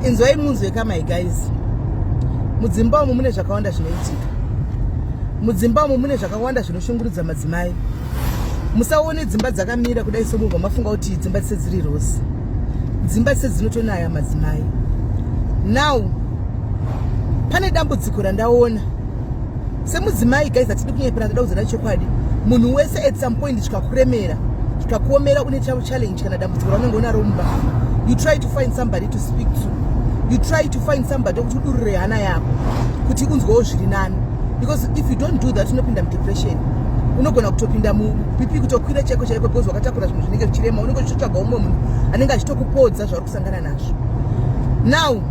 Inzwai munzwe kama guys. Mudzimba umu mune zvakawanda zvinoitika. Mudzimba umu mune zvakawanda zvinoshungurudza madzimai. Musaone dzimba dzakamira kudai somugwa mafunga kuti dzimba dzese dziri rose. Dzimba dzese dzinotonaya madzimai. Now pane dambudziko randaona. Semudzimai guys atidi kunyepera ndoda kuzana chokwadi. Munhu wese at some point chikakuremera, chikakuomera une challenge kana dambudziko raunenge unaro mumba. You try to find somebody to speak to. You try to find somebody kuti udurure hana yako kuti unzwewo zviri nani. Because if you don't do that unopinda mu depression. Unogona kutopinda mu pipi kutokwira cheko chaiko because wakatakura zvinhu zvinenge zvichirema unenge uchitsvaga umwe munhu anenge achitokupodza zvauri kusangana nazvo. Now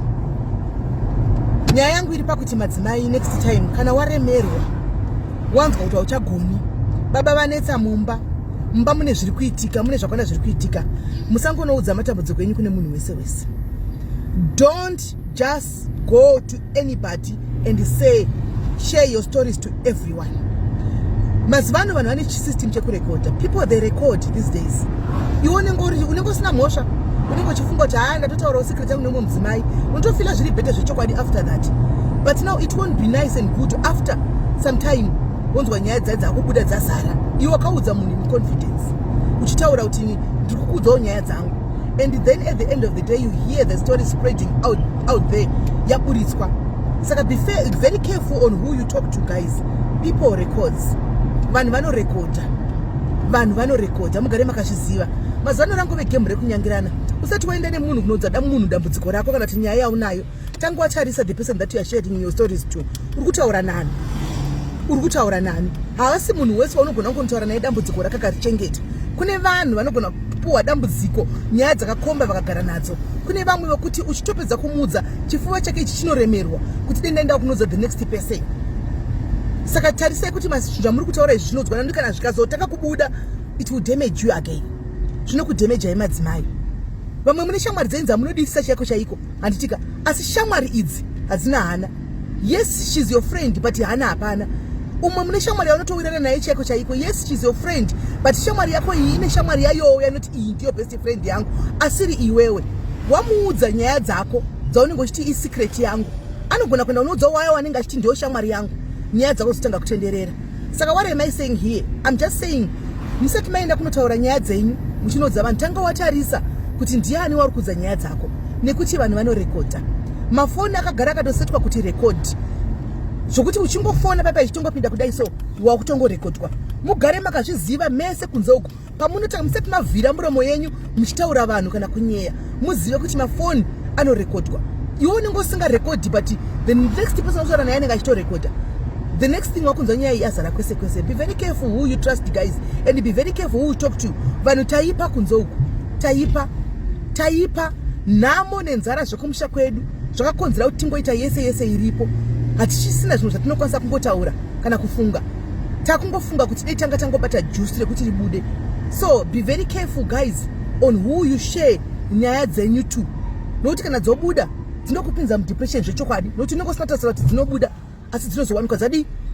nyaya yangu iri pakuti madzimai next time kana waremerwa wanzwa kuti uchagoni baba vanetsa mumba mune zviri kuitika mune zvakawanda zviri kuitika musangonoudza matambudziko enyu kune munhu wese wese. Don't just go to anybody and say share your stories to everyone. Mazivano vanhu vane system chekurekoda. People they record these days. Ione ngori unenge usina mhosva unenge uchifunga kuti haa ndatotaurawo secret yangu nemumwe mudzimai unotofila zviri better zvechokwadi after that. But now it won't be nice and good after some time wonzwa nyaya dzako kubuda dzazara iwe wakaudza munhu in confidence uchitaura kuti ndiri kukuudzawo nyaya dzangu. And then at the end of the day you hear the story spreading out there yaburitswa. Saka be very careful on who you talk to guys. People records. Vanhu vanorekodha mugare makazviziva. Mazano rangu vegame rekunyangirana. Usati waenda nemunhu kunodza munhu dambudziko rako kana kuti nyaya yaunayo. Tangu wacharisa the person that you are sharing your stories to. Uri kutaura nani? Haasi munhu wese unogona kuntaura naye dambudziko rakakarichengeta. Kune vanhu vanogona kupuwa dambudziko nyaya dzakakomba vakagara nadzo. Kune vamwe vokuti uchitopedza kumudza chifuva chake ichi chinoremerwa kuti denda kunodza the next person. Saka tarisai kuti mazvinhu muri kutaura izvi zvinodzwana ndi kana zvikazotaka kubuda it will damage you again. Zvinokudamage ai madzimai. Vamwe mune shamwari dzenyu dzamunodisisa chaiko chaiko handitika asi shamwari idzi hadzina hana. Yes she's your friend but hana hapana. Umwe mune shamwari yaunotowirana naye chaiko chaiko. Yes she's your friend but shamwari yako iyi ine shamwari yayowo yanoti iyi ndiyo best friend yangu asiri iwewe. Wamuudza nyaya dzako dzaunenge uchiti isecret yangu anogona kuenda unoudza wayo wanenge achiti ndiyo shamwari yangu nyaya dzako dzotanga kutenderera. Saka what am I saying here? I'm just saying musati maenda kunotaura nyaya dzenyu muchinodza vanhu tanga watarisa kuti ndiani wari kudza nyaya dzako nekuti vanhu vanorekodha. Mafoni akagara akatosetwa kuti record zvokuti uchingofona papa ichitongopinda kudai so wakutongorekodwa. Mugare makazviziva mese kunze uko pamunotanga musati mavhira muromo yenyu muchitaura vanhu kana kunyeya muzive kuti mafoni anorekodwa. Iwe unenge usingarekodhi but the next person unotaura naye anenge achitorekodha. The next thing wakunzwa nyaya iyi azara kwese kwese. Be very careful who you trust guys and be very careful who you talk to. Vanhu taipa kunze uko taipa nhamo nenzara zvekumusha kwedu zvakakonzera kuti tingoita yese iripo. Hatichisina zvinhu zvatinokwanisa kungotaura kana kufunga. Takungofunga kuti dei tanga tangobata juice rekuti ribude. So be very careful guys on who you share nyaya dzenyu to. Nokuti kana dzobuda dzinokupinza mudepression zvechokwadi. Nokuti unenge usina tarisira kuti dzinobuda asi dzinozowanikwa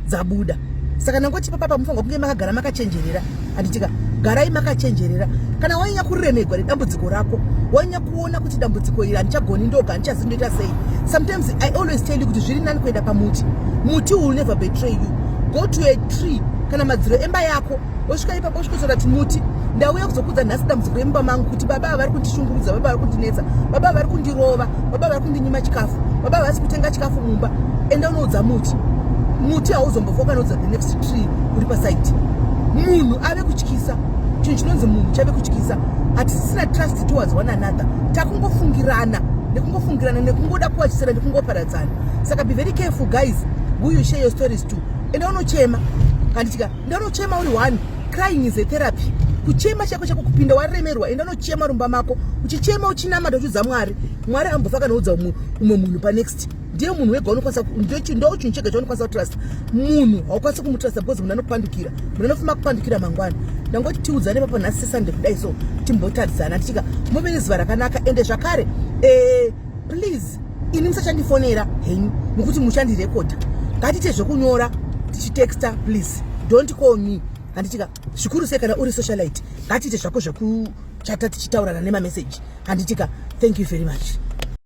dzabuda. Saka nangoti papa mufunga kunge makagara makachenjerera handitika garai makachenjerera. Kana wanya kuremegwa nedambudziko rako wanya kuona kuti dambudziko iri handichagoni ndoga handichazindoita sei. Sometimes I always tell you kuti zviri nani kuenda pamuti. Muti will never betray you. Go to a tree kana madziro emba yako wosvika ipapo wosvikotora kuti muti ndauya kuzokudza nhasi dambudziko remba mangu kuti baba vari kundishungurudza baba vari kundinetsa baba vari kundirova baba vari kundinyima chikafu baba havasi kutenga chikafu mumba enda unoudza muti hauzombofa ukanoudza the next tree uri pasaiti. Munhu ave kutyisa chinhu chinonzi munhu chave kutyisa. Hatisisina trust towards one another. Takungofungirana nekungoda kuwachisana nekungoparadzana. Saka be very careful guys who you share your stories to. Enda unochema handitika ndanochema uri one. Crying is a therapy. Kuchema chako kupinda waremerwa enda unochema rumba mako uchichema uchinamata uchidza Mwari ambofa kanoudza umwe munhu pa next. Ndiye munhu wega unokwanisa ndo chinhu chega chaunokwanisa kutrust. Munhu haukwanisi kumutrust because munhu anokupandukira. Munhu anofuma kupandukira mangwana. Ndangoti tiudzane papa nhasi Sunday kudai so timbotarisana tika muve nezuva rakanaka ende zvakare please ini musachandifonera henyu nokuti muchandirekodha. Ngatite zvekunyora tichitexta please don't call me handitika zvikuru sei kana uri socialite. Ngatite zvako zvekuchata tichitaurana nema message handitika. Thank you very much.